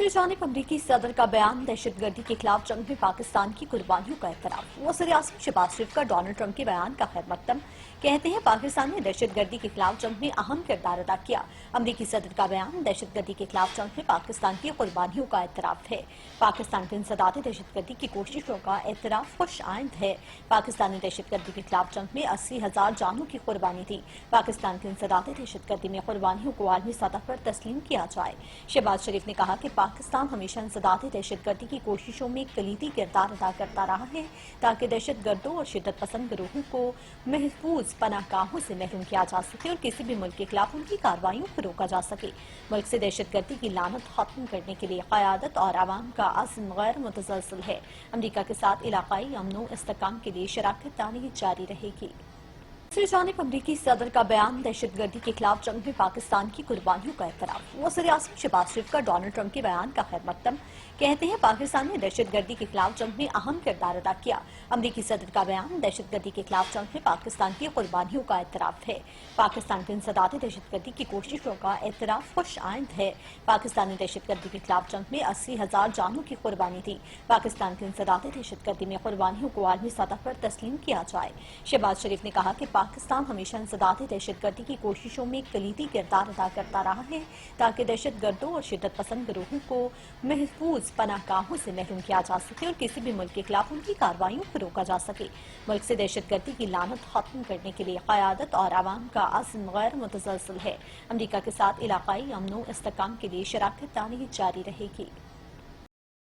दूसरी जानिब अमरीकी सदर का बयान दहशतगर्दी के खिलाफ जंग में पाकिस्तान की कुर्बानियों का एतराफ। वज़ीर-ए-आज़म शहबाज शरीफ का डोनाल्ड ट्रंप के बयान का खैर मकदम। कहते हैं पाकिस्तान ने दहशतगर्दी के खिलाफ जंग में अहम किरदार अदा किया। अमरीकी सदर का बयान दहशतगर्दी के खिलाफ जंग में पाकिस्तान की कुर्बानियों का एतराफ है। पाकिस्तान की इंसदाद दहशतगर्दी की कोशिशों का एतराफ खुश आइंद है। पाकिस्तान ने दहशतगर्दी के खिलाफ जंग में 80,000 जानों की कुर्बानी दी। पाकिस्तान की इंसदाद दहशतगर्दी में कुर्बानियों को आलमी सतह पर तस्लीम किया जाए। शहबाज शरीफ ने कहा कि पाकिस्तान हमेशा इंसदाद दहशतगर्दी की कोशिशों में कलीदी किरदार अदा करता रहा है ताकि दहशतगर्दों और शिद्दत पसंद गिरोहों को महफूज पनाहगाहों से महरूम किया जा सके और किसी भी मुल्क के खिलाफ उनकी कार्रवाइयों को रोका जा सके। मुल्क से दहशतगर्दी की लानत खत्म करने के लिए क़यादत और आवाम का अज़्म गैर मुतज़लज़ल है। अमरीका के साथ इलाकाई अमन व इस्तेहकाम के लिए शराकत दारी जारी रहेगी। दूसरी जानिब अमरीकी सदर का बयान दहशतगर्दी के खिलाफ जंग में पाकिस्तान की कुर्बानियों का एतराफ। वज़ीर-ए-आज़म शहबाज शरीफ का डोनाल्ड ट्रंप के बयान का खैर मकदम। कहते हैं पाकिस्तान ने दहशतगर्दी के खिलाफ जंग में अहम किरदार अदा किया। अमरीकी सदर का बयान दहशतगर्दी के खिलाफ जंग में पाकिस्तान की कुर्बानियों का एतराफ है। पाकिस्तान की इंसदाद दहशतगर्दी की कोशिशों का एतराफ खुश आइंद है। पाकिस्तान ने दहशतगर्दी के खिलाफ जंग में 80,000 जानों की कुर्बानी दी। पाकिस्तान की इंसदाद दहशतगर्दी में कुर्बानियों को आलमी सतह पर तस्लीम किया जाए। शहबाज शरीफ ने कहा कि पाकिस्तान हमेशा इंसदाद दहशतगर्दी की कोशिशों में कलीदी किरदार अदा करता रहा है ताकि दहशतगर्दों और शिद्दत पसंद गिरोहों को महफूज पनाहगाहों से महरूम किया जा सके और किसी भी मुल्क के खिलाफ उनकी कार्रवाइयों को रोका जा सके। मुल्क से दहशतगर्दी की लानत खत्म करने के लिए क़यादत और आवाम का अज़्म गैर मुतज़लज़ल है। अमरीका के साथ इलाकाई अमन व इस्तेहकाम के लिए शराकत दारी जारी रहेगी।